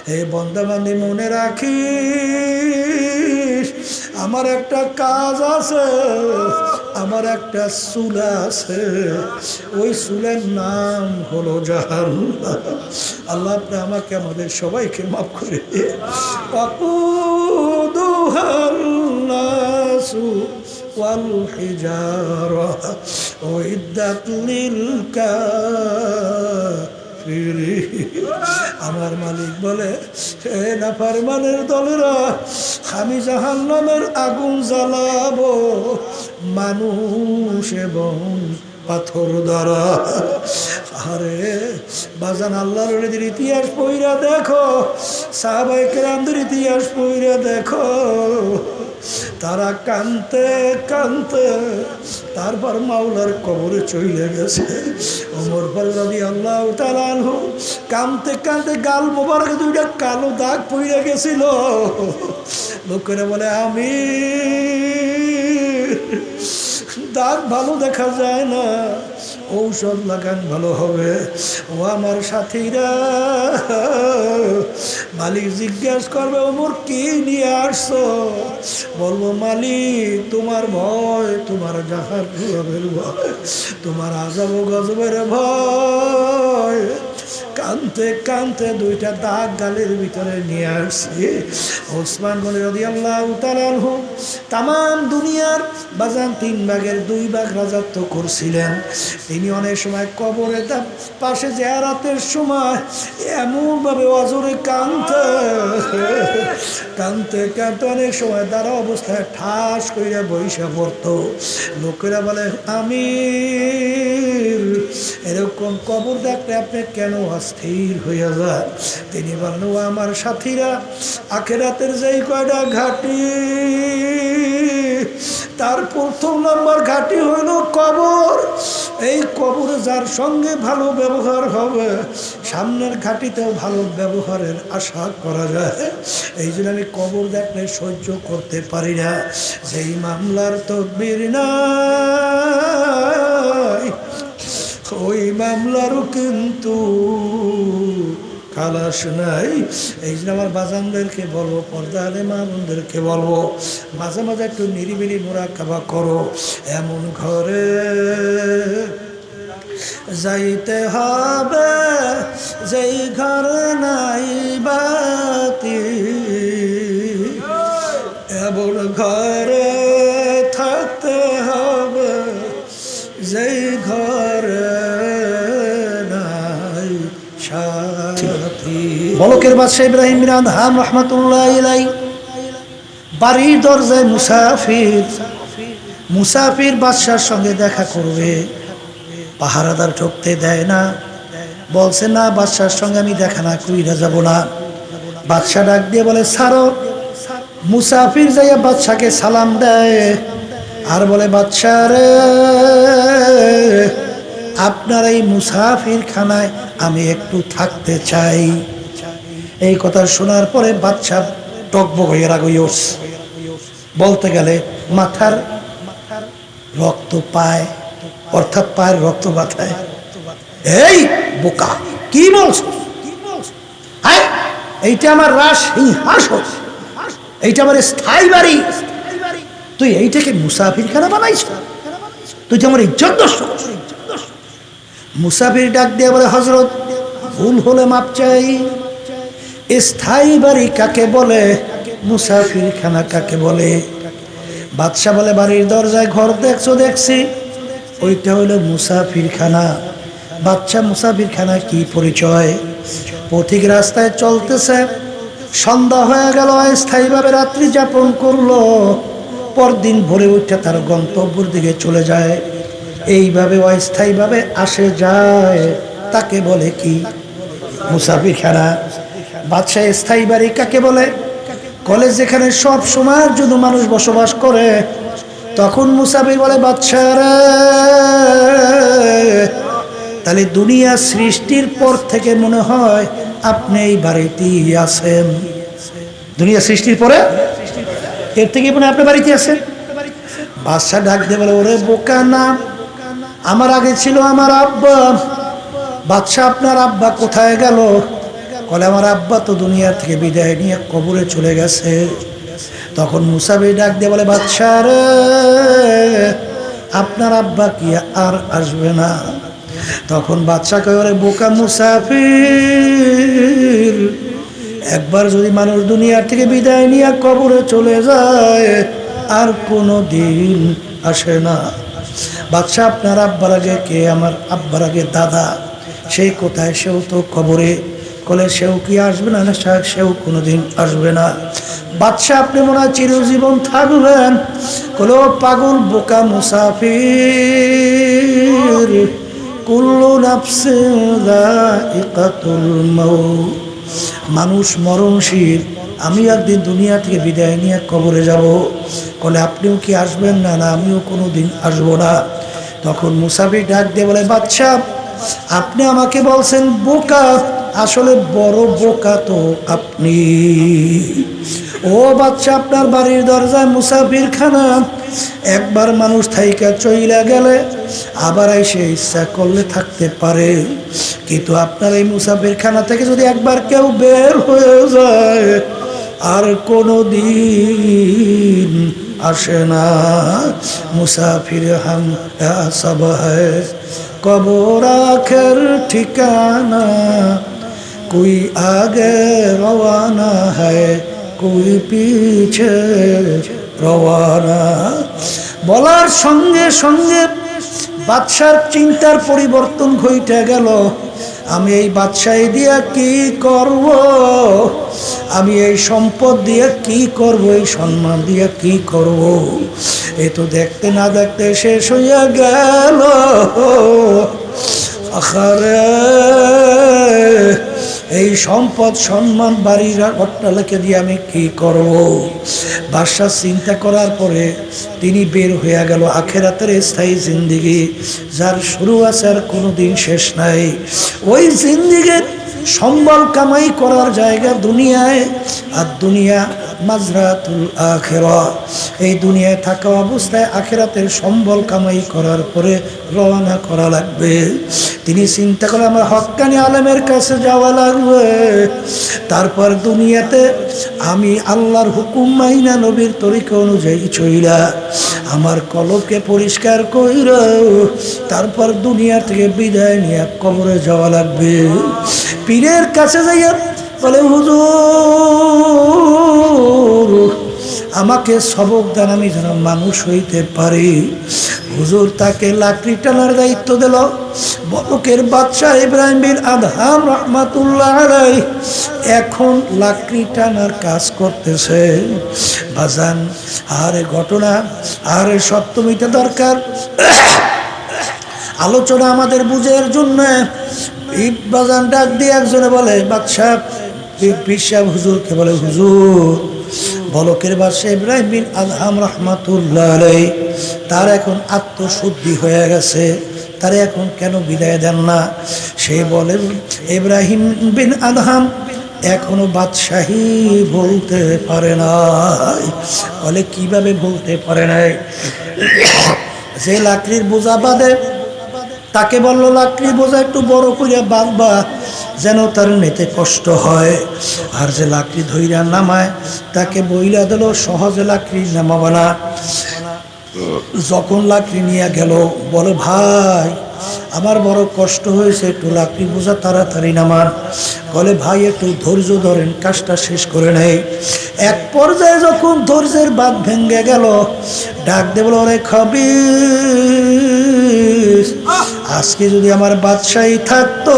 হে বান্দাবান্দি মনে রাখিস আমার একটা কাজ আছে, আমার একটা চুলা আছে, ওই চুলের নাম হলো জাহান্নাম। আল্লাহ আপনি আমাকে আমাদের সবাইকে মাফ করে দিয়ে ওয়াকুদুহান নাসু ওয়াল হিজারা উইদ্দাত লিল কাফিরিন। আমার মালিক বলে, হে নাফরমানের দলেরা, আমি জাহান্নামের আগুন জ্বালাবো মানুষ এবং পাথর দ্বারা। আরে বাজান, আল্লাহর নবীর ইতিহাস পড়া দেখো, সাহাবায়ে কেরামদের ইতিহাস পড়া দেখো, তারা কানতে কানতে তারপর মাওলার কবরে চলে গেছে। ওমর ফারুক রাদিয়াল্লাহু তাআলা আনহু কানতে কানতে গাল মোবারকে দুইটা কালো দাগ পড়ে গেছিল। লোকেরা বলে, আমি দাগ ভালো দেখা যায় না, ঔষধ লাগান ভালো হবে। ও আমার সাথীরা, মালিক জিজ্ঞাসা করবে, ওমর কি নিয়ে আসছো? বলবো, মালিক তোমার ভয়, তোমার জাহান্নামের ভয়, তোমার আযাব ও গজবের ভয়। কানতে কানতে দুইটা দাগ গালের ভিতরে নিয়ে আসছি। ওসমান গনি রাদিয়াল্লাহু তাআলা আনহু তামাম দুনিয়ার বাজান 3 ভাগের 2 ভাগ রাজত্ব করছিলেন। তিনি অনেক সময় কবরের পাশে জিয়ারতের সময় এমনভাবে অজরে কানতে কানতে কানতে অনেক সময় দাঁড়া অবস্থায় ঠাস কইরা বইসা পড়তো। লোকেরা বলে, আমির এরকম কবর দেখতে আপনি কেন অস্থির হইয়া যায়? তিনি বলেন, ও আমার সাথীরা, আখিরাতের যেই কয়টা ঘাটি, তার প্রথম নাম্বার ঘাটি হইল কবর। এই কবরে যার সঙ্গে ভালো ব্যবহার হবে, সামনের ঘাটিতেও ভালো ব্যবহারের আশা করা যায়। এই জন্য আমি কবর দেখলে সহ্য করতে পারি না। যেই মামলার তদবির নাই, ওই মামলারও কিন্তু খালাস নাই। এই জন্য আমার বাজানদেরকে বলবো, পর্দারে মা বোনদেরকে বলবো, মাঝে মাঝে একটু নিরিবিলি মুরাকাবা করো। এমন ঘরে যাইতে হবে যেই ঘরে নাই বাতি, এমন ঘরে থাকতে হবে যেই ঘরে নাই সাথী। বলকের বাদশা ইব্রাহিম বিন আদহাম রাহমাতুল্লাহি আলাইহি বাড়ির দরজায় মুসাফির বাদশার সঙ্গে দেখা করবে। পাহারাদার ঢুকতে দেয় না, বলছে, না বাদশার সঙ্গে আমি দেখা না কইরা যাব না। বাদশা ডাক দিয়ে বলে, ছাড়ো। মুসাফির যাইয়া বাদশাকে সালাম দেয় আর বলে, বাদশা রে, আপনার এই মুসাফির খানায় আমি একটু থাকতে চাই। এই কথা শোনার পরে বাদশা টকবক হয়ে রাগ হয়ে উঠছে। বলতে গেলে মাথার রক্ত পায়, অর্থাৎ পায়ের রক্ত বাতায়। এই বোকা, কি বলছো? এইটা আমার রাজসিংহাসন, এইটা আমার স্থায়ী বাড়ি, তুই এইটাকে মুসাফির খানা বানাইছ? তুই তো আমার ইজ্জত নষ্ট করছিস। মুসাফির ডাক দিয়ে বলে, হযরত ভুল হলে মাপ চাই। স্থায়ী বাড়ি কাকে বলে, মুসাফির খানা কাকে বলে? বাদশা বলে, বাড়ির দরজায় ঘর দেখছো? দেখছি, ওইটা হইলো মুসাফির খানা। বাদশা মুসাফির খানা কি পরিচয়? পথিক রাস্তায় চলতেছে, সন্ধ্যা হয়ে গেল, স্থায়ীভাবে রাত্রি যাপন করলো, পরদিন ভোরে উঠে তার গন্তব্যের দিকে চলে যায়। এইভাবে অস্থায়ীভাবে আসে যায়, তাকে বলে কি? মুসাফির খানা। বাদশা স্থায়ী বাড়ি কাকে বলে? কলেজ যেখানে সব সময়ের জন্য মানুষ বসবাস করে, তখন মুসাফির বলে, বাদশা রে, তাহলে দুনিয়া সৃষ্টির পর থেকে মনে হয় আপনি এই বাড়িতেই আছেন। দুনিয়া সৃষ্টির পরে এর থেকে মনে হয় আপনি বাড়িতে আছেন। বাদশা ডাক দিয়ে বলে, ওরে বোকা না, আমার আগে ছিল আমার আব্বা। বাদশা, আপনার আব্বা কোথায় গেল? বলে আমার আব্বা তো দুনিয়া থেকে বিদায় নিয়ে কবরে চলে গেছে। তখন মুসা বিন ডাক দিয়ে বলে বাদশা রে, আপনার আব্বা কি আর আসবে না? তখন বাদশা কয় ওরে বোকা মুসাফির, একবার যদি মানুষ দুনিয়া থেকে বিদায় নিয়ে কবরে চলে যায় আর কোনো দিন আসে না। বাদশা আপনার আব্বার আগে কে? আমার আব্বার আগে দাদা। সেই কোথায়? সেও তো কবরে। কলে সেও কি আসবে না? না সেও কোনোদিন আসবে না। বাদশা আপনি মনে হয় চিরজীবন থাকবেন। কলে ও পাগল বোকা মুসাফির, কুল্লু নাফসিন যায়িকাতুল মাউত, মানুষ মরণশীল, আমি একদিন দুনিয়া থেকে বিদায় নিয়ে কবরে যাব। বলে আপনিও কি আসবেন না? না আমিও কোনোদিন আসবো না। তখন মুসাফির ডাক দিয়ে বলে বাদশা আপনি আমাকে বলছেন বোকা, আসলে বড় বোকা তো আপনি। ও বাদশা আপনার বাড়ির দরজায় মুসাফির খানা, একবার মানুষ থাইকা চইলা গেলে আবার এসে ইচ্ছা করলে থাকতে পারে, কিন্তু আপনার এই মুসাফির খানা থেকে যদি একবার কেউ বের হয়ে যায় আর কোনো দিন আসে না। মুসাফির হাম সব হ্যায়, কবর আখের ঠিকানা, कोई आगे रवाना है कोई पीछे रवाना। বলার সঙ্গে সঙ্গে বাদশার চিন্তার পরিবর্তন ঘটে গেল। আমি এই বাদশাহী দিয়ে কি করব? আমি এই সম্পদ দিয়ে কি করব? এই সম্মান দিয়ে কি করব? এ তো দেখতে না দেখতে শেষ হইয়া গেল। আখারে এই সম্পদ সম্মান বাড়ির অট্টালিকা দিয়ে আমি কি করব? বাদশা চিন্তা করার পরে তিনি বের হয়ে গেল আখেরাতের স্থায়ী জিন্দিগি, যার শুরু আছে আর কোনোদিন শেষ নাই। ওই জিন্দিগির সম্বল কামাই করার জায়গা দুনিয়ায়, আর দুনিয়া মাজরাতুল আখিরা। এই দুনিয়ায় থাকা অবস্থায় আখিরাতের সম্বল কামাই করার পরে রওনা করা লাগবে। তিনি চিন্তা করে আমার হক্কানি আলেমের কাছে যাওয়া লাগবে, তারপর দুনিয়াতে আমি আল্লাহর হুকুম মাইনা নবীর তরিকা অনুযায়ী চইলা আমার কলবকে পরিষ্কার কইরা তারপর দুনিয়া থেকে বিদায় নিয়ে কবরে যাওয়া লাগবে। পীরের কাছে যাইয়া বলে হুজুর আমাকে সবক দেন, আমি যেন মানুষ হইতে পারি। হুজুর তাকে লাকড়ি টানার দায়িত্ব দিল। বলকের বাদশাহ ইব্রাহিম বিন আদহাম রহমাতুল্লাহ আলাইহি এখন লাকড়ি টানার কাজ করতেছে। বাজান আরে ঘটনা আরে সপ্তমীতে দরকার আলোচনা আমাদের বুঝের জন্য। বাজান ডাক দিয়ে একজনে বলে বাদশাহ পিসাব হুজুরকে বলে হুজুর বলকের বাদশাহ ইব্রাহিম বিন আদহাম রহমাতুল্লাহ আলাইহি তার এখন আত্মশুদ্ধি হয়ে গেছে, তারে এখন কেন বিদায় দেন না? সে বলে ইব্রাহিম বিন আদহাম এখনো বাদশাহী বলতে পারে নাই। বলে কিভাবে বলতে পারে নাই? যে লাকড়ির বোঝা বাঁধে তাকে বললো লাকড়ি বোঝা একটু বড় করে বাঁধবা যেন তার নিতে কষ্ট হয়। আর যে লাকড়ি ধইরা নামায় তাকে বইলা দিল সহজে লাকড়ি নামাবা না। যখন লাকড়ি নিয়ে গেল বলে ভাই আমার বড় কষ্ট হয়েছে, একটু লাকড়ি বোঝা তাড়াতাড়ি নামান। বলে ভাই একটু ধৈর্য ধরেন, কাজটা শেষ করে নেই। এক পর্যায়ে যখন ধৈর্যের বাঁধ ভেঙে গেল ডাক দে বলে ওরে খবিস, আজকে যদি আমার বাদশাহী থাকতো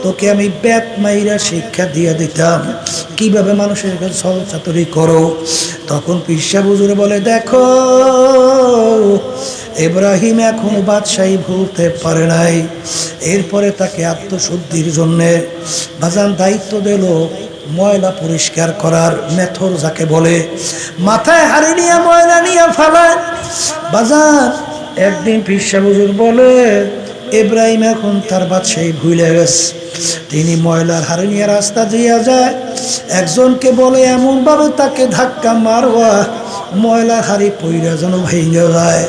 তোকে আমি ব্যাত মাইরা শিক্ষা দিয়ে দিতাম কিভাবে মানুষের কাছে ছলচাতুরি করো। তখন পিসা হুজুর বলে দেখো ইব্রাহিম এখনো বাদশাহী ভুলতে পারে নাই। এরপরে তাকে আত্মশুদ্ধির জন্যে বাজান দায়িত্ব দিল ময়লা পরিষ্কার করার মেথর যাকে বলে। মাথায় হাড়ি নিয়ে ময়লা নিয়ে ফেলায়। বাজান একদিন পিসা হুজুর বলে ইব্রাহিম এখন তার বাদশাহী ভুলে গেছে। তিনি ময়লার হাড়ি নিয়ে রাস্তা দিয়ে যায়, একজনকে বলে এমন ভাবে তাকে ধাক্কা মারবা ময়লার হাড়ি পইরা যেন ভাইঙ্গা যায়।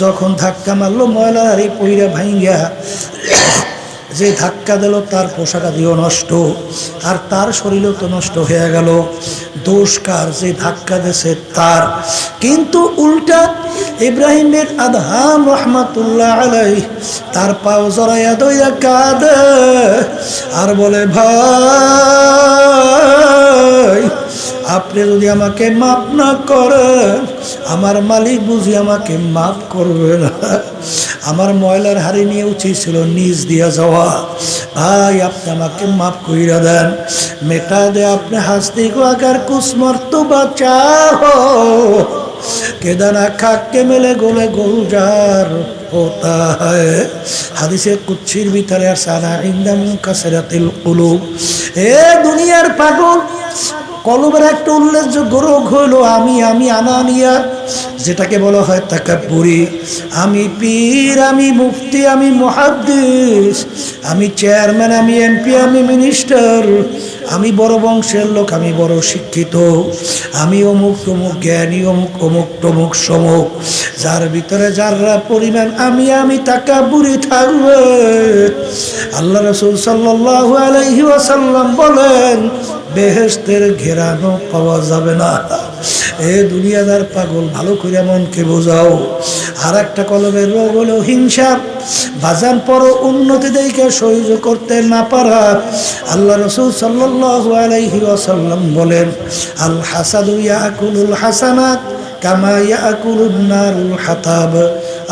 যখন ধাক্কা মারলো ময়লার হাড়ি পইরা ভাইঙ্গা যে ধাক্কা দিল তার পোশাক আদিও নষ্ট, আর তার শরীরও তো নষ্ট হয়ে গেল। দোষ কার? যে ধাক্কা দিয়েছে তার। কিন্তু উল্টা ইব্রাহিমের আদহাম রহমাতুল্লাহ আলাইহি তার পাও জড়াইয়া দইয়া কাঁদে আর বলে, ভাই আপনি যদি আমাকে মাফ না করেন, আমার মালিক বুঝি আমাকে মাফ করবে না। আমার ময়লার হাড়ি নিয়ে উচিত ছিল নিজ দিয়া যাওয়া। ভাই আপনি আমাকে মাফ কইরা দেন, মেটা দে আপনি হাসতে গো আগার কুসমর্ত বাঁচাও, কেদানা খাককে মেলে গোলে গুলজার होता है। হাদিসে কুচ্ছির ভিতরে আর সানা ইনদাম কাসরাতিল কুলুব। এ দুনিয়ার পাগল, কলবের একটা উল্লেখযোগ্য রোগ হলো আমি আনানিয়া, যেটাকে বলা হয় তাকাব্বুরি। আমি পীর, আমি মুফতি, আমি মুহাদ্দিস, আমি চেয়ারম্যান, আমি এমপি, আমি মিনিস্টার, আমি বড় বংশের লোক, আমি বড় শিক্ষিত, আমি অমুক তমুক জ্ঞানী, অমুক অমুক তমুক সমুক, যার ভিতরে যারা পরিমাণ আমি তাকাব্বুরি থাকবে, আল্লাহ রাসূল সাল্লাল্লাহু আলাইহি ওয়াসাল্লাম বলেন বেহেশতের ঘেরানো পাওয়া যাবে না। এ দুনিয়াদার পাগল, ভালো করে মনকে বোঝাও। আর একটা কলবের রোগ হলো হিংসা। বাজান পরো উন্নতি দেখে সহ্য করতে না পারা। আল্লাহ রাসূল সাল্লাল্লাহু আলাইহি ওয়াসাল্লাম বলেন, আল হাসাদু ইয়াকুলুল হাসানাত কামা ইয়াকুলুন নারুল হাতাব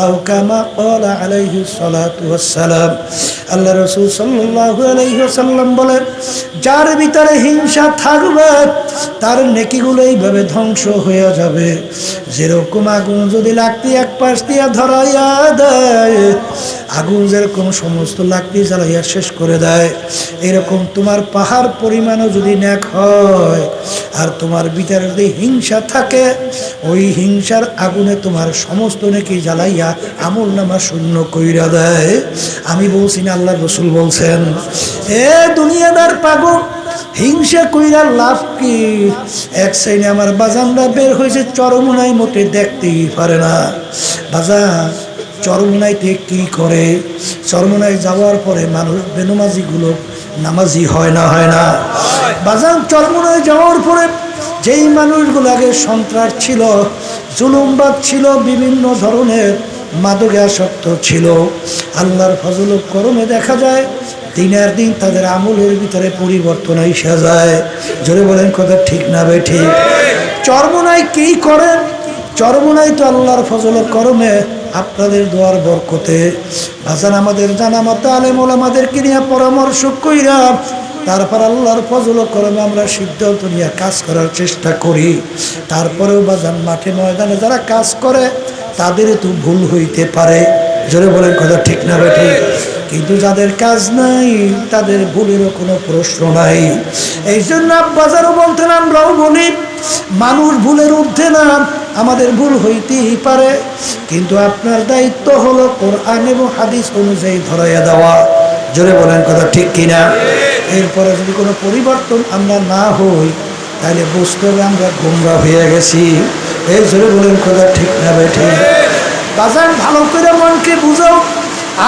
আও কামা ক্বালা আলাইহি সালাতু ওয়াসসালাম। আল্লাহ রাসূল সাল্লাল্লাহু আলাইহি ওয়াসাল্লাম বলেন, যার ভিতরে হিংসা থাকবে তার নেকিগুলো এইভাবে ধ্বংস হয়ে যাবে, যেরকম আগুন যদি লাকড়ি এক পাশ দিয়ে ধরাইয়া দেয়, আগুন যেরকম সমস্ত লাকড়ি জ্বালাইয়া শেষ করে দেয়, এরকম তোমার পাহাড় পরিমাণও যদি নেক হয় আর তোমার ভিতরে যদি হিংসা থাকে, ওই হিংসার আগুনে তোমার সমস্ত নেকি জ্বালাইয়া আমল নামা শূন্য কইরা দেয়। আমি বলছি না, আল্লাহ রাসূল বলছেন। এ দুনিয়াদার পাগল, হিংসা কইরা লাভ কি? এক শ্রেণী আমার বাজানরা বের হয়েছে চরমুনাই, মোটে দেখতেই পারে না। বাজান চরমুনাইতে কি করে? চরমুনায় যাওয়ার পরে মানুষ বেনমাজিগুলো নামাজি হয় না বাজান চরমুনায় যাওয়ার পরে যেই মানুষগুলো আগে সন্ত্রাস ছিল, জুলুমবাদ ছিল, বিভিন্ন ধরনের মাদকে আসক্ত ছিল, আল্লাহর ফজল ও করমে দেখা যায় দিনের দিন তাদের আমলের ভিতরে পরিবর্তন এসে যায়। জোরে বলেন কথা ঠিক না বে ঠিক? চরমুনায় কি করেন? চরমুনায় তো আল্লাহর ফজল ও করমে আপনাদের দোয়ার বরকতে ভাসান আমাদের জানা মতো আলেম ওলামাদেরকে নিয়ে পরামর্শ কইরা তারপর আল্লাহর ফজল ও করমে আমরা সিদ্ধান্ত নিয়ে কাজ করার চেষ্টা করি। তারপরেও বাজান মাঠে ময়দানে যারা কাজ করে তাদের তো ভুল হইতে পারে। জোরে বলেন কথা ঠিক না বে ঠিক? কিন্তু যাদের কাজ নাই তাদের ভুলেরও কোনো প্রশ্ন নাই। এই জন্য বাজারও বলতেন, আমরাও বলি মানুষ ভুলের ঊর্ধ্বে না, আমাদের ভুল হইতেই পারে, কিন্তু আপনার দায়িত্ব হলো কোরআন এবং হাদিস অনুযায়ী ধরাইয়া দেওয়া। জোরে বলেন কথা ঠিক কিনা? এরপরে যদি কোনো পরিবর্তন আমরা না হই তাহলে বুঝতে হবে আমরা গোমরাহ হয়ে গেছি। এই জোরে বলেন কথা ঠিক না বেঠে? বাজান ভালো করে মনকে বুঝাও।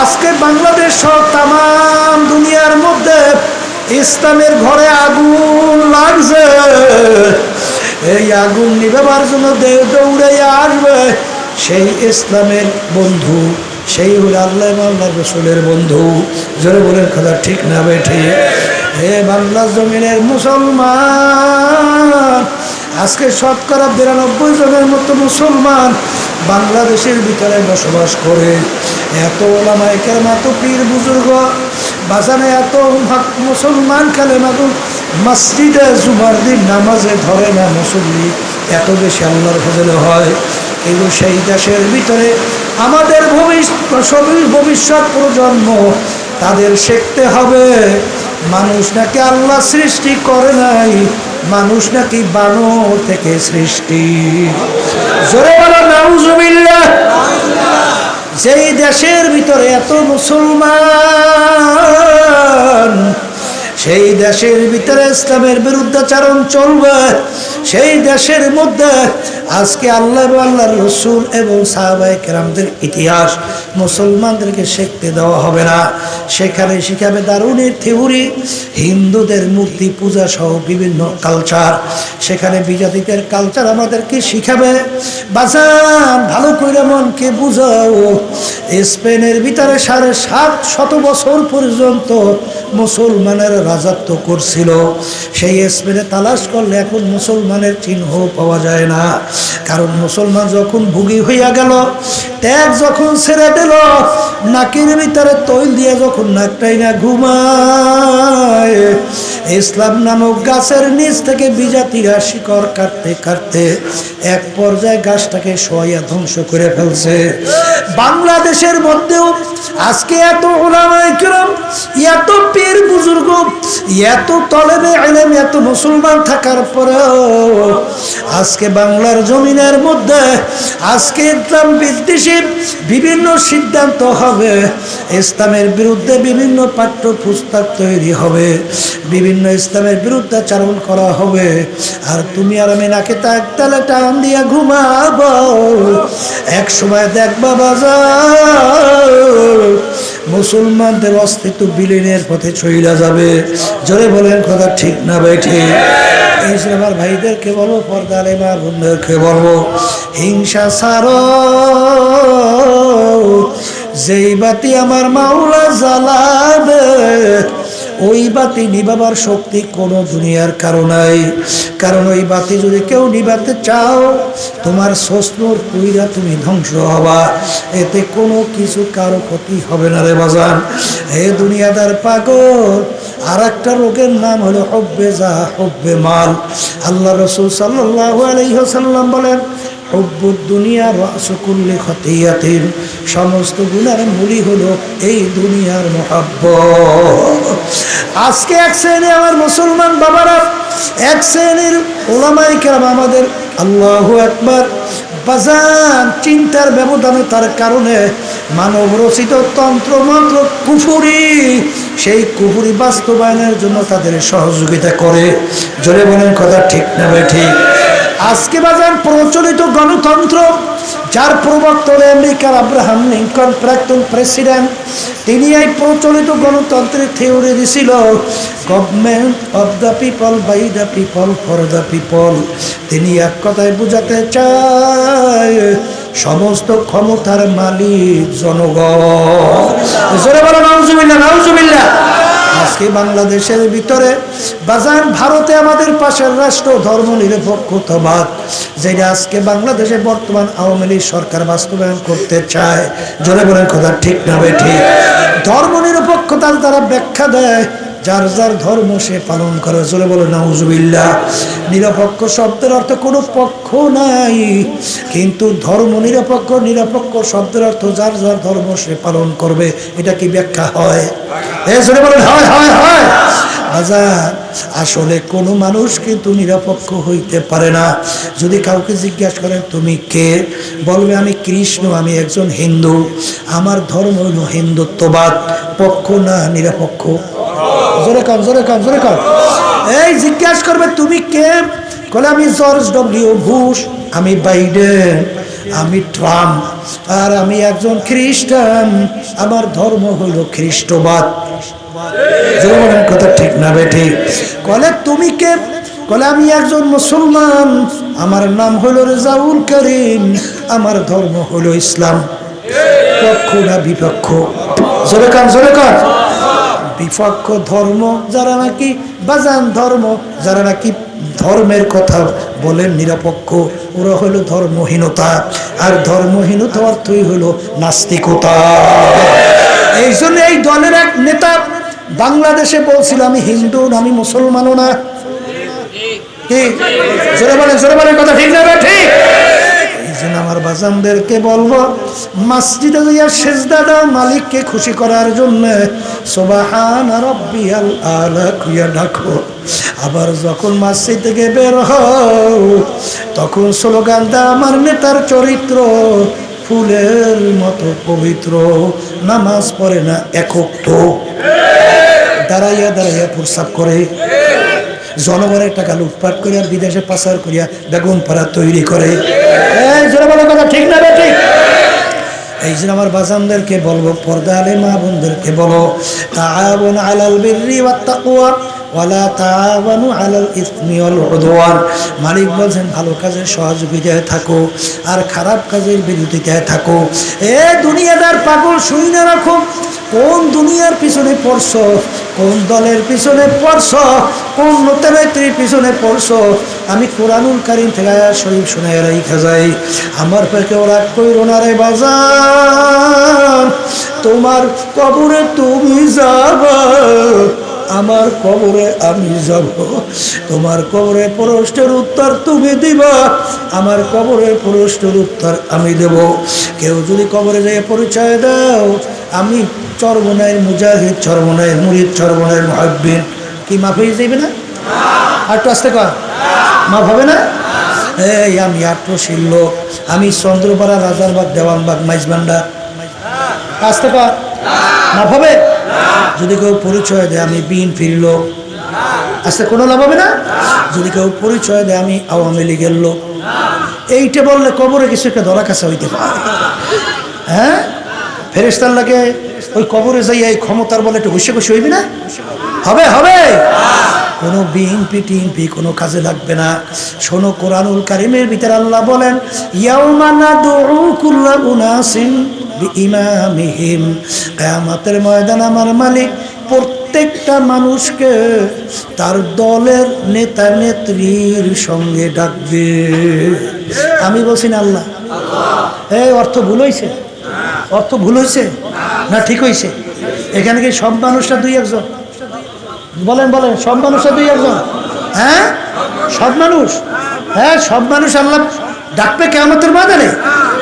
আজকে বাংলাদেশ সহ তাম দুনিয়ার মধ্যে ইসলামের ঘরে আগুন লাগছে। এই আগুন নিভাবার জন্য দৌড়ে আসবে সেই ইসলামের বন্ধু, সেই হল আল্লাহ আল্লাহ রসুলের বন্ধু। জোরে বলেন কথা ঠিক না বেঠে? হে বাংলা জমিনের মুসলমান, আজকে শতকরা 92 জনের মতো মুসলমান বাংলাদেশের ভিতরে বসবাস করে। এত ওলামায়ে কেরাম, এত পীর বুজুর্গ বাজানে, এত মুসলমান কালেমা মসজিদে জুমার দিন নামাজে ধরে না মুসল্লি, এত বেশি আল্লাহর ফজলে হয়। কিন্তু সেই দেশের ভিতরে আমাদের ভবিষ্যৎ প্রজন্ম তাদের শিখতে হবে মানুষ নাকি আল্লাহ সৃষ্টি করে নাই, মানুষ নাকি বানর থেকে সৃষ্টি। জোরে বলো নাউজুবিল্লাহ। যেই দেশের ভিতরে এত মুসলমান, সেই দেশের ভিতরে ইসলামের বিরুদ্ধাচরণ চলবে, সেই দেশের মধ্যে আজকে আল্লাহ এবং আল্লাহর রসুল এবং সাহাবায়ে কেরামদের ইতিহাস মুসলমানদেরকে শিখতে দেওয়া হবে না। সেখানে শিখাবে দারুণের থিওরি, হিন্দুদের মূর্তি পূজা সহ বিভিন্ন কালচার। সেখানে বিজাতিদের কালচার আমাদেরকে শিখাবে। বাজান ভালো করে মনকে বুঝাও। স্পেনের ভিতরে 750 বছর পর্যন্ত মুসলমানের রাজত্ব করছিল। সেই স্পেনে তালাশ করলে এখন মুসলমানের চিহ্ন পাওয়া যায় না। কারণ মুসলমান যখন ভুগি হইয়া গেল, ত্যাগ যখন ছেড়ে দিল, নাকের ভিতরে তৈল দিয়ে যখন নাকটাই না ঘুমায়, ইসলাম নামক গাছের নিচ থেকে বিজাতিরা শিকড় কাটতে কাটতে এক পর্যায়ে গাছটাকে শোয়া ধ্বংস করে ফেলছে। বাংলাদেশের মধ্যেও আজকে এত উলামায়ে কেরাম, এত পীর বুজুর্গ, এত তলেবে ইলম, এত মুসলমান থাকার পরেও আজকে বাংলার জমিনের মধ্যে আজকে ইসলাম বিদ্বেষী বিভিন্ন সিদ্ধান্ত হবে, ইসলামের বিরুদ্ধে বিভিন্ন পাঠ্যপুস্তক তৈরি হবে, বিভিন্ন ইসলামের বিরুদ্ধাচারণ করা হবে। আর তুমি আর আমি নাকে তালে টান দিয়া ঘুমাবো। এক সময় দেখবা বাজার মুসলমানদের অস্তিত্ব বিলীনের পথে চইলা যাবে। জোরে বলেন কথা ঠিক না বেঠে? এই আমার ভাইদেরকে বলবো, পর্দা আলেমার বন্ধুদেরকে বলবো, হিংসা ছাড়ো। যেই বাতি আমার মাওলা জ্বালাবে, ওই বাতি নিভাবার শক্তি কোনো দুনিয়ার কারো নাই। কারণ ওই বাতি যদি কেউ নিভাতে চাও, তোমার শ্বশুর পুইরা তুমি ধ্বংস হবা। এতে কোনো কিছু কারো ক্ষতি হবে না রে বাজান। হে দুনিয়াদার পাগল, আর একটা রোগের নাম হলো হুব্বে যা হুব্বে মাল। আল্লাহ রাসূল সাল্লাল্লাহু আলাইহি ওয়াসাল্লাম বলেন, হুব্বুদ দুনিয়া রাসু কুল্লি খতিয়াতিন, সমস্ত গুনার মূলই হলো এই দুনিয়ার মুহাব্বত। আজকে এক শ্রেণী আমার মুসলমান বাবারা, এক শ্রেণীর উলামায়ে কেরাম আমাদের, আল্লাহু আকবার, বাজান চিন্তার ব্যবধানতার কারণে মানব রচিত তন্ত্র মন্ত্র কুফরি, সেই কুফরি বাস্তবায়নের জন্য তাদের সহযোগিতা করে। জোরে বলেন কথা ঠিক না ঠিক? আজকে বাজার প্রচলিত গণতন্ত্র, যার প্রবক্তা আমেরিকার আব্রাহাম লিঙ্কন, প্রাক্তন প্রেসিডেন্ট, তিনি এই প্রচলিত গণতন্ত্রের থিওরি দিছিল, government of the people, by the people, for the people. তিনি এক কথায় বুঝাতে চায় সমস্ত ক্ষমতার মালিক জনগণ। জোরে বলো নাউজুবিল্লাহ, নাউজুবিল্লাহ। আজকে বাংলাদেশের ভিতরে বাজান, ভারতে আমাদের পাশের রাষ্ট্র ধর্ম নিরপেক্ষতাবাদ, যেটা আজকে বাংলাদেশে বর্তমান আওয়ামী লীগ সরকার বাস্তবায়ন করতে চায়। জোরে বলেন কথা ঠিক না ঠিক? ধর্ম নিরপেক্ষতার দ্বারা ব্যাখ্যা দেয় যার যার ধর্ম সে পালন করে। জোরে বলে নাউজুবিল্লাহ। নিরপেক্ষ শব্দের অর্থ কোনো পক্ষ নাই, কিন্তু ধর্ম নিরপেক্ষ, নিরপেক্ষ শব্দের অর্থ যার যার ধর্ম সে পালন করবে। এটা কি ব্যাখ্যা হয়? জোরে বলেন হয়, হয়, হয়। বাজার আসলে কোনো মানুষ কিন্তু নিরপেক্ষ হইতে পারে না। যদি কাউকে জিজ্ঞাসা করেন তুমি কে, বলবে আমি কৃষ্ণ, আমি একজন হিন্দু, আমার ধর্ম হলো হিন্দুত্ববাদ, পক্ষ না নিরপেক্ষ। জোরে কান, জোরে কান, জোরে কান। এই জিজ্ঞাসা করবে তুমি কে, বলে আমি জর্জ ডব্লিউ বুশ, আমি বাইডেন, আমি ট্রাম্প, আর আমি একজন খ্রিস্টান, আমার ধর্ম হলো খ্রিস্টবাদ। জোরে কথা ঠিক না বেঠি? বলে তুমি কে, বলে আমি একজন মুসলমান, আমার নাম হলো রেজাউল করিম, আমার ধর্ম হলো ইসলাম। পক্ষ না বিপক্ষ? জোরে কান, জোরে কান। বিপক্ষ ধর্ম যারা নাকি বাজান, ধর্ম যারা নাকি ধর্মের কথা বলেন নিরপেক্ষ, ওরা হলো ধর্মহীনতা। আর ধর্মহীনতা অর্থই হলো নাস্তিকতা। এই জন্য এই দলের এক নেতা বাংলাদেশে বলছিল আমি হিন্দু, আমি মুসলমানও না। জোরে বলেন, জোরে বলেন কথা ঠিক না ঠিক? এই জন্য আমার বাজানদেরকে বলবো, মসজিদে যাইয়া সেজদা দাও মালিককে খুশি করার জন্য, সুবহান রাব্বিয়াল আলা কুইয়া ডাকো। আবার যখন মসজিদ থেকে বের হও, তখন স্লোগান দাও আমার নেতার চরিত্র ফুলের মতো পবিত্র, নামাজ পড়ে না একক তো, দাঁড়াইয়া দাঁড়াইয়া প্রস্রাব করে। জনগণের টাকা লুটপাট করে আর বিদেশে পাচার করিয়া বেগুন পাড়া তৈরি করে। এই জোরে বলো কথা ঠিক না বে ঠিক? এই জন্য আমার বাজানদেরকে বলবো, পর্দা আলে মা বোনদেরকে বলো, তাআওয়ান আলাল বিররি ওয়াত তাকওয়া ওয়ালা তাআওয়ানু আলাল ইসমি ওয়াল উদওয়ান। মালিক বলছেন ভালো কাজের সহযোগিতায় থাকো আর খারাপ কাজের বিরোধিতায় থাকো। এ দুনিয়াদার পাগল, শুই না রাখো, কোন দুনিয়ার পিছনে পড়ছো, কোন দলের পিছনে পড়ছো, কোন নেতানেত্রীর পিছনে পড়ছো। আমি কোরআনুল কারীম থেকে আয়াত শরীফ শুনাইয়া রাইখা যাই, আমার পেকে রাগ কইরো না রে বাজান, তোমার কবরে তুমি যাবা, আমার কবরে আমি যাব। তোমার কবরে প্রশ্নের উত্তর তুমি দিবা, আমার কবরের প্রশ্নের উত্তর আমি দেব। কেউ যদি কবরে যেয়ে পরিচয় দাও আমি চরমনায়ের মুজাহিদ, চরমনায়ের মুরিদ, চরমনায়ের মুহাব্বিন, কি মাফ হয়ে যাবে না? আর একটু আসতে কর, মাফ হবে না? এই আমি আট্রশীল লোক, আমি চন্দ্রপাড়া, রাজারবাগ, দেওয়ানবাগ, মাইজবান্ডা, আসতে কর, মাফ হবে? যদি কেউ পরিচয় দেয় আমি বিএনপির লোক, আজকে কোনো লাভ হবে না? যদি কেউ পরিচয় দেয় আমি আওয়ামী লীগের লোক, এইটা বললে কবরে কিছু একটা ধরা কাছে হইতে পারে। হ্যাঁ, ফেরেশতার লাগে ওই কবরে যাই এই ক্ষমতার বলে একটু ঘুষে ঘুষে হইবে না? হবে হবে। কোনো বিএনপি টিএনপি কোনো কাজে লাগবে না। শোনো কোরআনুল কারীমের ভিতরে আল্লাহ বলেন, ইয়াউমা নাদউ কুল্লা উনাসিন বিইমামিহিম, কিয়ামতের ময়দান আমার মালিক প্রত্যেকটা মানুষকে তার দলের নেতা নেত্রীর সঙ্গে ডাকবে। আমি বলছি না আল্লাহ? এই অর্থ ভুল হয়েছে? অর্থ ভুল হয়েছে না ঠিক হয়েছে? এখানে কি সব মানুষরা দুই একজন? বলেন বলেন, সব মানুষরা দুই একজন? হ্যাঁ, সব মানুষ। হ্যাঁ, সব মানুষ আল্লাহ ডাকবে কিয়ামতের ময়দানে।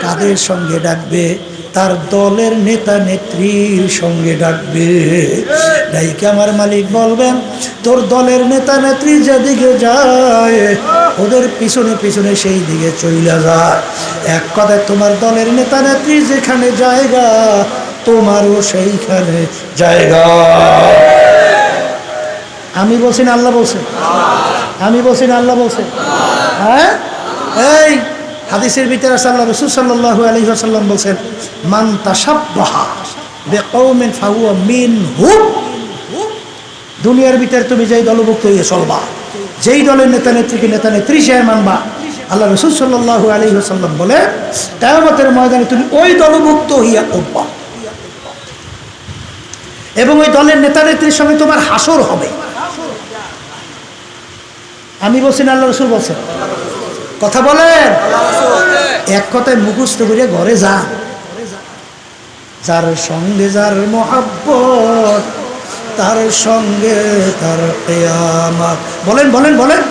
কাদের সঙ্গে ডাকবে? তার দলের নেতা নেত্রীর সঙ্গে ডাকবে। ডাইকে আমার মালিক বলবেন, তোর দলের নেতা নেত্রী যেদিকে যায় ওদের পিছনে পিছনে সেই দিকে চইলা যায়। এক কথায় তোমার দলের নেতা নেত্রী যেখানে জায়গা তোমারও সেইখানে জায়গা। আমি বলছি না আল্লাহ বলছে? আমি বলছি না আল্লাহ বলছে? হ্যাঁ, এই হাদিসের ভিতরে আল্লাহ রাসূল সাল্লাল্লাহু আলাইহি ওয়াসাল্লাম বলেন, মান তাশাব্বাহা বিকওমিন ফাহুয়া মিনহুম। দুনিয়ার ভিতরে তুমি যেই দলভুক্ত হয়ে চলবা, যেই দলের নেতা নেত্রীকে নেতা নেত্রী হিসেবে মানবা, আল্লাহ রাসূল সাল্লাল্লাহু আলাইহি ওয়াসাল্লাম বলে কিয়ামতের ময়দানে তুমি ওই দলভুক্ত হইয়া উঠবা এবং ওই দলের নেতা নেত্রীর সঙ্গে তোমার হাসর হবে। আমি বলছি না আল্লাহ রাসূল বলছেন? কথা বলেন। এক কথায় মুখস্থ করে ঘরে যা, যার সঙ্গে যার মহাব্বত তার সঙ্গে তার কিয়ামত। বলেন বলেন বলেন,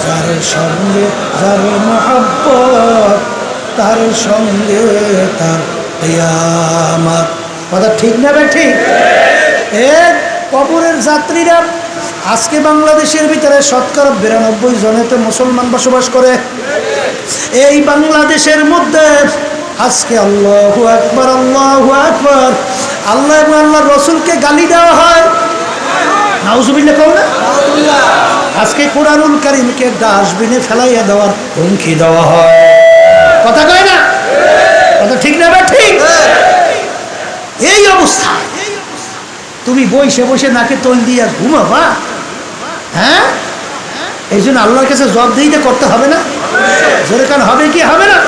যার সঙ্গে যার মহাব্বত তার সঙ্গে তার কিয়ামত। কথা ঠিক না বে ঠিক? কবরের যাত্রীরা আজকে বাংলাদেশের ভিতরে শতকরা 92 জনেতে মুসলমান বসবাস করে। এই বাংলাদেশের মধ্যে আজকে আল্লাহু আকবার, আল্লাহু আকবার, আল্লাহ এবং আল্লাহর রাসূলকে গালি দেওয়া হয়। নাউজুবিল্লাহ কও না? আজকে কোরআনুল কারীমকে ডাস্টবিনে ফেলাইয়া দেওয়ার হুমকি দেওয়া হয়। কথা কয় না? কথা ঠিক না বা ঠিক? এই অবস্থা তুমি বসে বসে নাকে তোল দিয়া ঘুমাবা? হ্যাঁ, এই জন্য আল্লাহর কাছে জবাবদিহিতা করতে হবে না? জোরে কান হবে কি হবে না?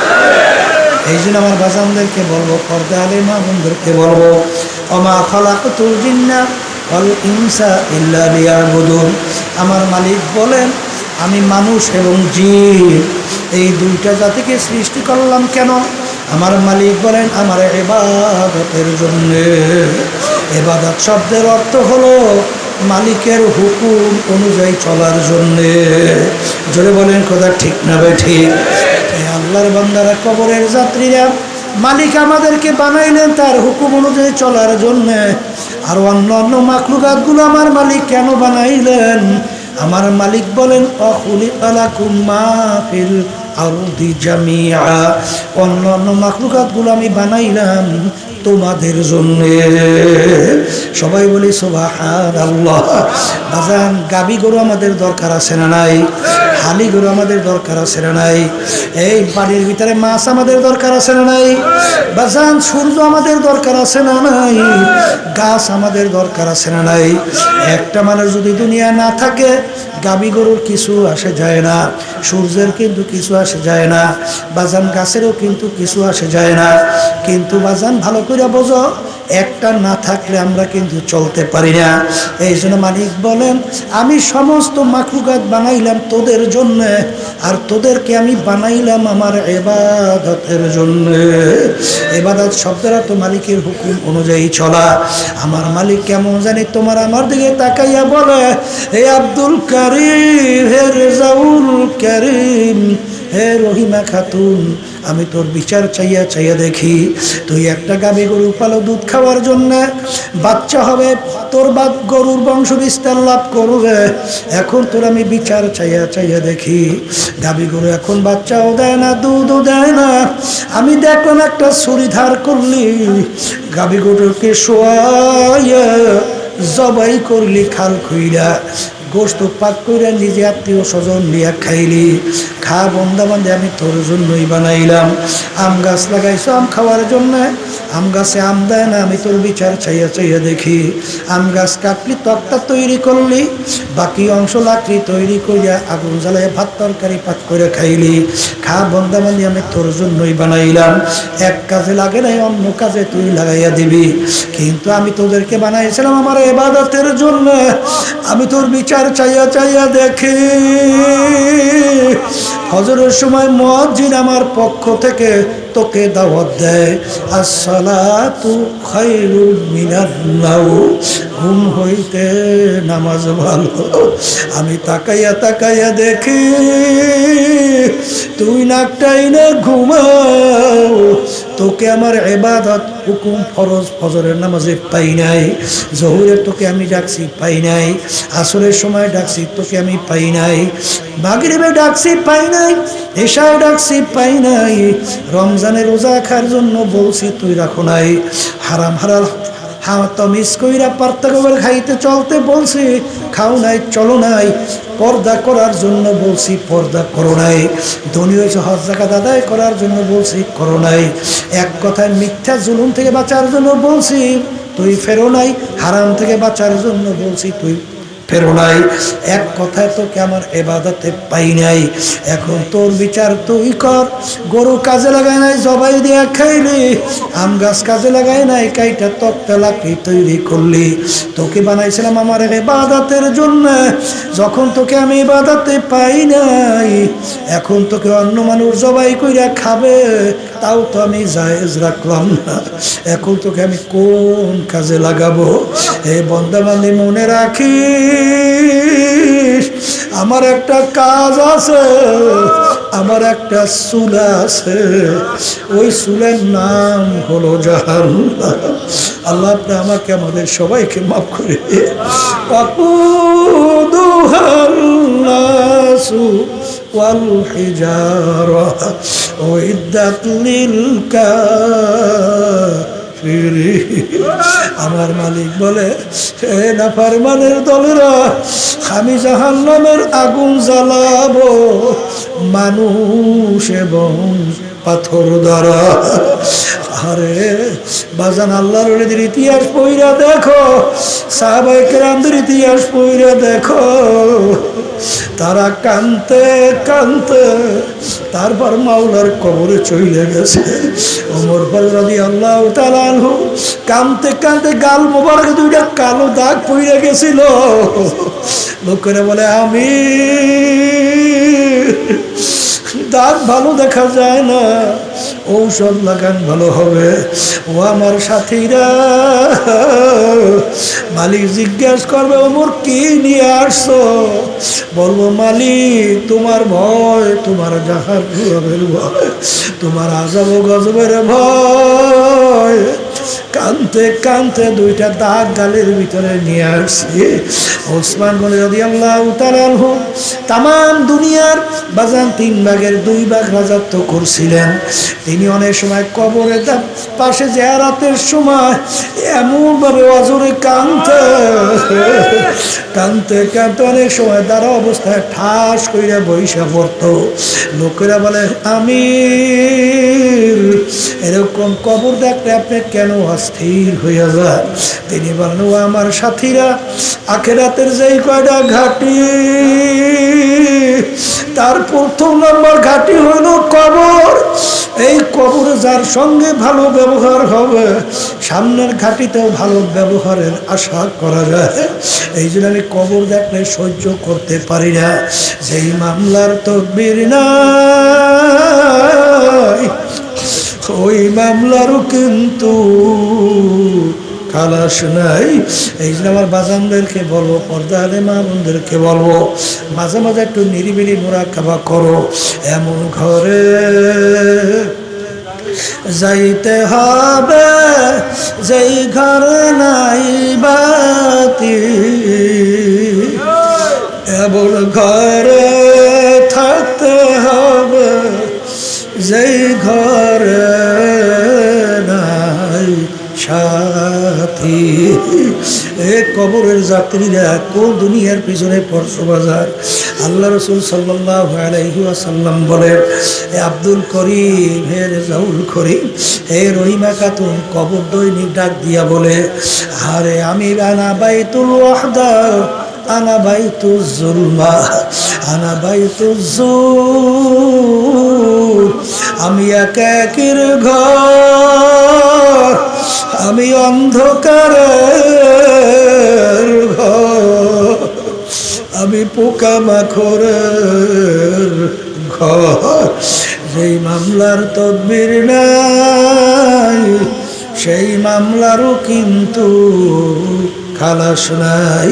এই জন্য আমার বাজানদেরকে বলবো, পর্দা আলে মা বোনদেরকে বলবো, ওমা খালাকতুল জিন্না ওয়াল ইনসা ইল্লা লিয়াবুদুন। আমার মালিক বলেন আমি মানুষ এবং জিন এই দুইটা জাতিকে সৃষ্টি করলাম কেন? আমার মালিক বলেন আমার ইবাদতের জন্য। ইবাদত শব্দের অর্থ হলো মালিকের হুকুম অনুযায়ী চলার জন্যে। জোরে বলেন কথা ঠিক না ভাই ঠিক? আল্লাহর বান্দারা, কবরের যাত্রীরা, মালিক আমাদেরকে বানাইলেন তার হুকুম অনুযায়ী চলার জন্যে। আর অন্য অন্য মাখলুকাতগুলো আমার মালিক কেন বানাইলেন? আমার মালিক বলেন, অখুলিকা লাকুম মা ফিল আরদি জামিআ, অন্যান্য মাখলুকাতগুলো আমি বানাইলাম তোমাদের জন্য। সবাই বলি সুবহানাল্লাহ। বাজান, গাবি গরু আমাদের দরকার আছে না নাই? হালি গরু আমাদের দরকার আছে না নাই? এই বাড়ির ভিতরে মাছ আমাদের দরকার আছে না নাই? বাজান, সূর্য আমাদের দরকার আছে না নাই? গাছ আমাদের দরকার আছে না নাই? একটা মানুষ যদি দুনিয়া না থাকে, গাবি গরুর কিছু আসে যায় না, সূর্যের কিন্তু কিছু আসে যায় না, বাজান গাছেরও কিন্তু কিছু আসে যায় না। কিন্তু বাজান ভালো করে বোঝো, একটা না থাকলে আমরা কিন্তু চলতে পারি না। এই জন্য মালিক বলেন, আমি সমস্ত মাখলুকাত বানাইলাম তোদের জন্য, আর তোদেরকে আমি বানাইলাম আমার ইবাদতের জন্য। ইবাদত শব্দটা তো মালিকের হুকুম অনুযায়ী চলা। আমার মালিক কেমন জানি তোমার আমার দিকে তাকাইয়া বলে, হে আব্দুল কারিম, হে রেজাউল কারিম, হে রহিমা খাতুন, আমি তোর বিচার চাইয়া চাইয়া দেখি। তুই একটা গাভী গরু পালো দুধ খাওয়ার জন্য, বাচ্চা হবে, তোর গরুর বংশ বিস্তার লাভ করবে। এখন তোর আমি বিচার চাইয়া চাইয়া দেখি, গাভী গরু এখন বাচ্চাও দেয় না, দুধও দেয় না। আমি দেখলাম একটা ছুরি ধার করলি, গাভী গরুকে শোয়াইয়া জবাই করলি, খাল খুইলা গোস্ত পাক করে নিজে আত্মীয় স্বজন নিয়ে খাইলি। খা বন্ধা বান্ধে, আমি তোর জন্যই বানাইলাম। আম গাছ লাগাইছো আম খাওয়ার জন্য, আম গাছে আম দেয় না, আমি তোর বিচার চাইয়া চাইয়া দেখি। আম গাছ কাটলি, তক্তা তৈরি করলি, বাকি অংশ লাকড়ি তৈরি করিয়া আগুন জ্বালাই ভাত তরকারি পাক করে খাইলি। খা বন্ধা বান্ধে, আমি তোর জন্যই বানাইলাম। এক কাজে লাগে নাই, অন্য কাজে তুই লাগাইয়া দিবি। কিন্তু আমি তোদেরকে বানাইছিলাম আমার ইবাদতের জন্য। আমি তোর বিচার চাইয়া চাইয়া দেখি, ফজরের সময় মুয়াজ্জিন আমার পক্ষ থেকে তোকে দাওয়াত দেয়, আসসালাতু খায়রুম মিনান নাওম, ঘুম হইতে নামাজ ভালো। আমি তাকাইয়া তাকাইয়া দেখি, তুই নাকটাই না ঘুমাও, তোকে আমার ইবাদত হুকুম ফরজ ফজরের নামাজে পাই নাই। জোহরের তোকে আমি ডাকছি, পাই নাই। আসরের সময় ডাকছি, তোকে আমি পাই নাই। মাগরিবে ডাকছি, পাই নাই। এশায় ডাকছি, পাই নাই। রমজানের রোজা খাওয়ার জন্য বলছি, তুই রাখো নাই। হারাম হারাম তমিজ কইরা পার্থক্য করে খাইতে চলতে বলছি, খাও নাই, চলো নাই। পর্দা করার জন্য বলছি, পর্দা করো নাই। ধনী হয়েছে, হজ যাকাত আদায় করার জন্য বলছি, করো নাই। এক কথায় মিথ্যা জুলুম থেকে বাঁচার জন্য বলছি, তুই ফেরো নাই। হারাম থেকে বাঁচার জন্য বলছি, তুই ফেরো নাই। এক কথায় তোকে আমার ইবাদতে পাই নাই। এখন তোর বিচার তুই কর। গরু কাজে লাগায় নাই, জবাই দিয়া খাইলি। আম গাছ কাজে লাগায় নাই, কাইটা তক্তা লাকড়ি তৈরি করলি। তোকে বানাইছিলাম আমার ইবাদতের জন্য। যখন তোকে আমি ইবাদতে পাই নাই, এখন তোকে অন্য মানুষ জবাই কইরা খাবে, তাও তো আমি জায়েজ রাখলাম না। এখন তোকে আমি কোন কাজে লাগাবো? এই বান্দা বান্দি মনে রাখিস, আমার একটা কাজ আছে, আমার একটা চুল আছে, ওই চুলের নাম হলো জাহান্নাম। আল্লাহ আপনি আমাকে আমাদের সবাইকে মাফ করে ওয়াল হিজারা উইদ্দাত লিল কাফিরিন। আমার মালিক বলে, হে নাফরমানের দলেরা, আমি জাহান্নামের আগুন জ্বালাবো মানুষ এবং পাথর দ্বারা। আরে বাজান, আল্লাহর ওলিদের ইতিহাস পইরা দেখো, সাহাবায়ে কেরামদের ইতিহাস পইরা দেখো। তারা কানতে কানতে তারপর মাওলার কবরে চলে গেছে। ওমর ফারুক রাদিয়াল্লাহু তাআলা আনহু কানতে কানতে গাল মোবারকে দুইটা কালো দাগ পইরা গেছিল। লোকেরা বলে, আমি দাগ ভালো দেখা যায় না, ঔষধ লাগান ভালো হবে। ও আমার সাথীরা, মালিক জিজ্ঞাসা করবে, ওমর কি নিয়ে আসছো? বলবো, মালিক তোমার ভয়, তোমার জাহান্নামের ভয়, তোমার আযাব ও গজবের ভয়। কানতে কানতে দুইটা দাগ গালের ভিতরে নিয়ে আসছি। ওসমান গনি রাদিয়াল্লাহু তাআলা আনহু তাম দুনিয়ার বাজান 3 ভাগের 2 ভাগ রাজত্ব করছিলেন। তিনি অনেক সময় কবরের পাশে জিয়ারতের সময় এমনভাবে অজরে কাঁদতে কাঁদতে কাঁদতে অনেক সময় দাঁড়া অবস্থায় ঠাস কইরা বইসা পড়তো। লোকেরা বলে, আমির এরকম কবর দেখলে আপনি কেন অস্থির হইয়া যান? তিনি বললেন, ও আমার সাথীরা, আখিরাতের যেই কয়টা ঘাটি, তার প্রথম নম্বর ঘাটি হইল কবর। এই কবরে যার সঙ্গে ভালো ব্যবহার হবে, সামনের ঘাটিতেও ভালো ব্যবহারের আশা করা যায়। এই জন্য আমি কবর দেখলে সহ্য করতে পারি না। যেই মামলার তকবীর নাই, ওই মামলারও কিন্তু খালাস নাই। এই জন্য আমার বাজানদেরকে বলবো, পর্দা আলে মা বোনদেরকে বলবো, মাঝে মাঝে একটু নিরিবিলি মুরাকাবা করো। এমন ঘরে যাইতে হবে যেই ঘরে নাই বাতি, এমন ঘরে থাকতে হবে যেই ঘরে নাই সাথী। এ কবরের যাত্রীরা কোন দুনিয়ার পিছনে পড়ছো বাজার? আল্লাহ রাসূল সাল্লাল্লাহু আলাইহি ওয়াসাল্লাম বলেন, এ আব্দুল করিম, হে রেজাউল করিম, হে রহিমা খাতুন কবর দৈনিক ডাক দিয়া বলে, আরে আমি আনা বাইতুল ওয়াহদা, আনা বাইতুজ জুলমা, আনা বাইতুজ জুর, আমি একাকির ঘর, আমি অন্ধকারের ঘর, আমি পোকামাকড়ের ঘর। যেই মামলার তদবির নাই, সেই মামলারও কিন্তু খালাস নাই।